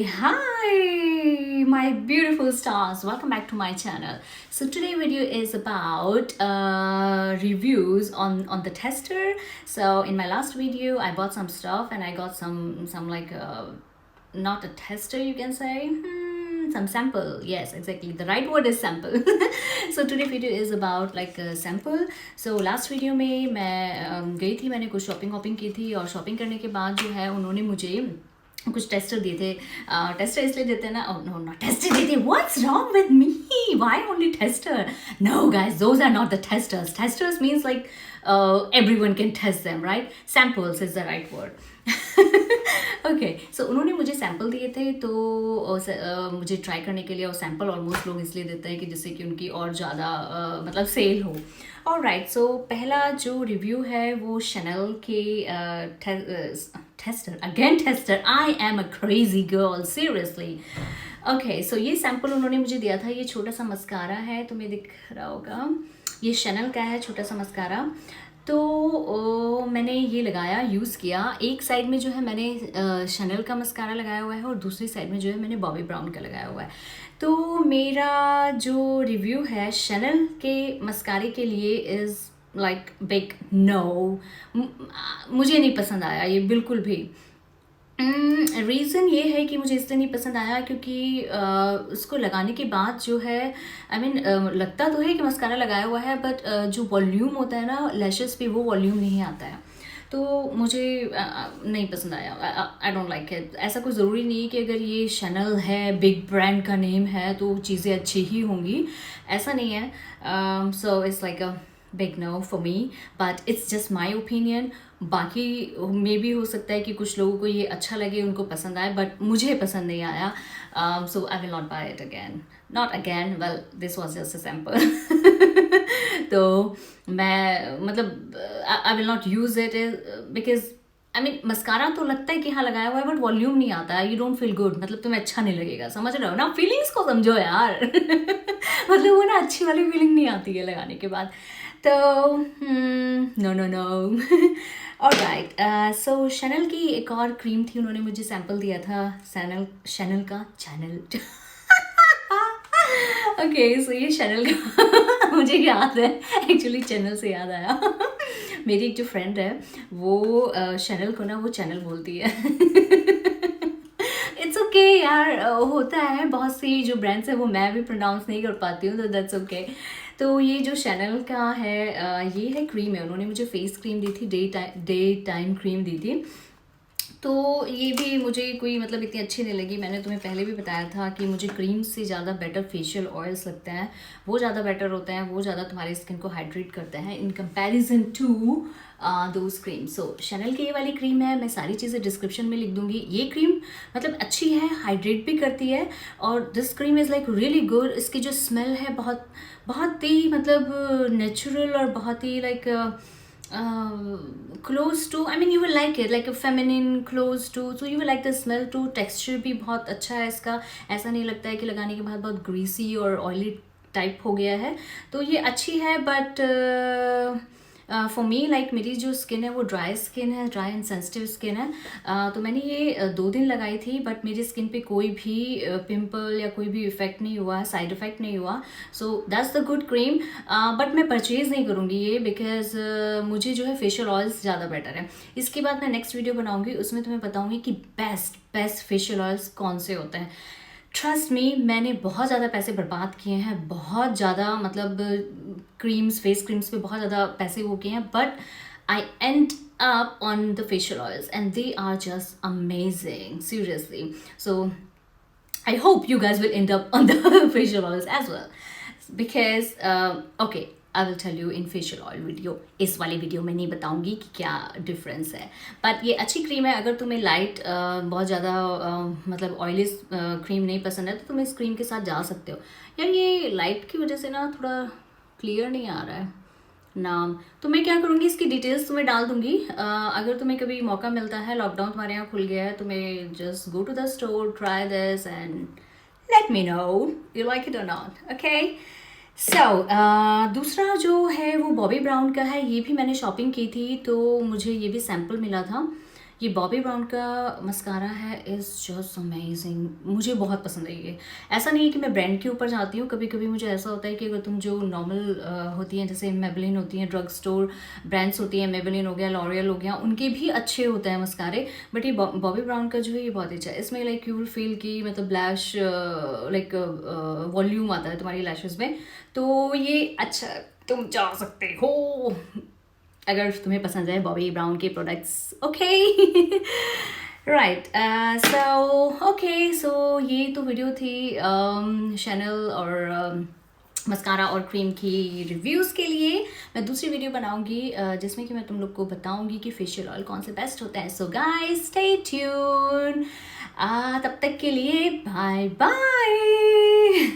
Hi my beautiful stars, welcome back to my channel. So today video is about reviews on the tester. So in my last video I bought some stuff and I got some like not a tester, you can say, some sample. Yes, exactly, the right word is sample. So today video is about like a sample. So last video में मैं गई थी, मैंने कुछ shopping की थी और shopping करने के बाद जो है उन्होंने मुझे कुछ टेस्टर दिए थे. टेस्टर इसलिए देते हैं ना, नो नॉट टेस्टर देते. What's wrong with me, why only tester? No guys, those are not the testers. Testers means like everyone can test them, right? Samples is the right word. Okay, so उन्होंने मुझे sample दिए थे तो मुझे try करने के लिए. और सैम्पल ऑलमोस्ट लोग इसलिए देते हैं कि जिससे कि उनकी और ज़्यादा मतलब सेल हो. और राइट, सो पहला जो रिव्यू है वो शैनल के tester, again tester. I am a crazy girl, seriously. Okay, so ये सैम्पल उन्होंने मुझे दिया था. ये छोटा सा मस्कारा है, तुम्हें दिख रहा होगा, ये शैनल का है छोटा सा मस्कारा. तो मैंने ये लगाया, यूज़ किया. एक साइड में जो है मैंने शैनल का मस्कारा लगाया हुआ है और दूसरी साइड में जो है मैंने बॉबी ब्राउन का लगाया हुआ है. तो मेरा जो रिव्यू है शैनल के मस्कारे के लिए इज़ लाइक बिग नो. मुझे नहीं पसंद आया ये बिल्कुल भी. रीज़न ये है कि मुझे इसलिए नहीं पसंद आया क्योंकि उसको लगाने के बाद जो है आई मीन लगता तो है कि मस्कारा लगाया हुआ है, बट जो वॉल्यूम होता है ना लैशेस पे, वो वॉल्यूम नहीं आता है. तो मुझे नहीं पसंद आया. I don't like it. ऐसा कोई ज़रूरी नहीं कि अगर ये शैनल है, बिग ब्रांड का नेम है, तो चीज़ें अच्छी ही होंगी, ऐसा नहीं है. So it's like a big no for me, but it's just my opinion. बाकी मे भी हो सकता है कि कुछ लोगों को ये अच्छा लगे, उनको पसंद आए, बट मुझे पसंद नहीं आया. So I will not buy it again. Not again, well this was just a sample. तो मैं मतलब I will not use it because I mean mascara तो लगता है कि हाँ लगाया हुआ है, बट वॉल्यूम नहीं आता है. यू डोंट फील गुड, मतलब तुम्हें अच्छा नहीं लगेगा. समझ रहे हो ना, फीलिंग्स को समझो यार. मतलब वो ना अच्छी वाली फीलिंग नहीं आती है लगाने के बाद. तो नो नो नो. ऑलराइट, सो शैनल की एक और क्रीम थी, उन्होंने मुझे सैम्पल दिया था शैनल का चैनल. ओके, सो ये शैनल का मुझे याद है, एक्चुअली चैनल से याद आया. मेरी एक जो फ्रेंड है वो शैनल को ना वो चैनल बोलती है. इट्स ओके यार, होता है. बहुत सी जो ब्रांड्स है वो मैं भी प्रोनाउंस नहीं कर पाती हूँ, तो दैट्स ओके. तो ये जो शैनल का है ये है क्रीम है. उन्होंने मुझे फेस क्रीम दी थी, डे टाइम क्रीम दी थी. तो ये भी मुझे कोई मतलब इतनी अच्छी नहीं लगी. मैंने तुम्हें पहले भी बताया था कि मुझे क्रीम से ज़्यादा बेटर फेशियल ऑयल्स लगते हैं. वो ज़्यादा बेटर होते हैं, वो ज़्यादा तुम्हारी स्किन को हाइड्रेट करते हैं in comparison to those cream. So Chanel की ये वाली क्रीम है, मैं सारी चीज़ें डिस्क्रिप्शन में लिख दूंगी. ये क्रीम मतलब अच्छी है, हाइड्रेट भी करती है, और this cream is like really good. इसकी जो स्मेल है बहुत बहुत ही मतलब नेचुरल और बहुत ही like close to, I mean you will like it, like a feminine close to, so you will like the smell too. texture भी बहुत अच्छा है इसका. ऐसा नहीं लगता है कि लगाने के बाद बहुत greasy और oily टाइप हो गया है. तो ये अच्छी है, बट फॉर मी लाइक मेरी जो स्किन है वो ड्राई स्किन है, ड्राई एंड सेंसिटिव स्किन है. तो मैंने ये 2 दिन लगाई थी, बट मेरी स्किन पे कोई भी पिंपल या कोई भी इफेक्ट नहीं हुआ, साइड इफेक्ट नहीं हुआ. So that's the good cream. But मैं परचेज़ नहीं करूँगी ये, बिकॉज मुझे जो है फेशियल ऑयल्स ज़्यादा बेटर है. इसके बाद मैं नेक्स्ट वीडियो बनाऊँगी, उसमें तुम्हें बताऊँगी कि बेस्ट फेशियल ऑयल्स कौन से होते हैं. ट्रस्ट मी, मैंने बहुत ज़्यादा पैसे बर्बाद किए हैं, बहुत ज़्यादा मतलब क्रीम्स, फेस क्रीम्स पे बहुत ज़्यादा पैसे वो किए हैं, but I and up on the facial oils and they are just amazing, seriously. So I hope you guys will end up on the facial oils as well, because okay, I will tell you in facial oil video. इस वाली video में नहीं बताऊंगी कि क्या difference है, but ये अच्छी क्रीम है. अगर तुम्हें लाइट बहुत ज़्यादा मतलब ऑयली क्रीम नहीं पसंद है तो तुम इस क्रीम के साथ जा सकते हो. यार ये लाइट की वजह से ना थोड़ा क्लियर नहीं आ रहा है नाम. तो मैं क्या करूँगी, इसकी डिटेल्स तुम्हें डाल दूंगी. अगर तुम्हें कभी मौका मिलता है, लॉकडाउन तुम्हारे यहाँ खुल गया है, तुम्हें just go to the store, try this and let me know you like it और नॉट. ओके, सो दूसरा जो है वो बॉबी ब्राउन का है. ये भी मैंने शॉपिंग की थी, तो मुझे ये भी सैम्पल मिला था. ये बॉबी ब्राउन का मस्कारा है, इज़ जस्ट अमेजिंग। मुझे बहुत पसंद है ये। ऐसा नहीं है कि मैं ब्रांड के ऊपर जाती हूँ, कभी कभी मुझे ऐसा होता है कि अगर तुम जो नॉर्मल होती हैं, जैसे मेबलिन होती हैं, ड्रग स्टोर ब्रांड्स होती हैं, मेबलिन हो गया, लॉरियल हो गया, उनके भी अच्छे होते हैं मस्कारे, बट ये बॉबी ब्राउन का जो है ये बहुत अच्छा है। इसमें लाइक यू विल फील कि मतलब लैश लाइक वॉल्यूम आता है तुम्हारी लैशेस में, तो ये अच्छा, तुम जा सकते हो अगर तुम्हें पसंद है बॉबी ब्राउन के products. Okay right, so okay, so ये तो वीडियो थी शैनल और मस्कारा और क्रीम की रिव्यूज़ के लिए। मैं दूसरी वीडियो बनाऊंगी जिसमें कि मैं तुम लोग को बताऊंगी कि फेशियल ऑयल कौन से बेस्ट होते हैं। सो गाइस स्टे ट्यून, तब तक के लिए बाय बाय।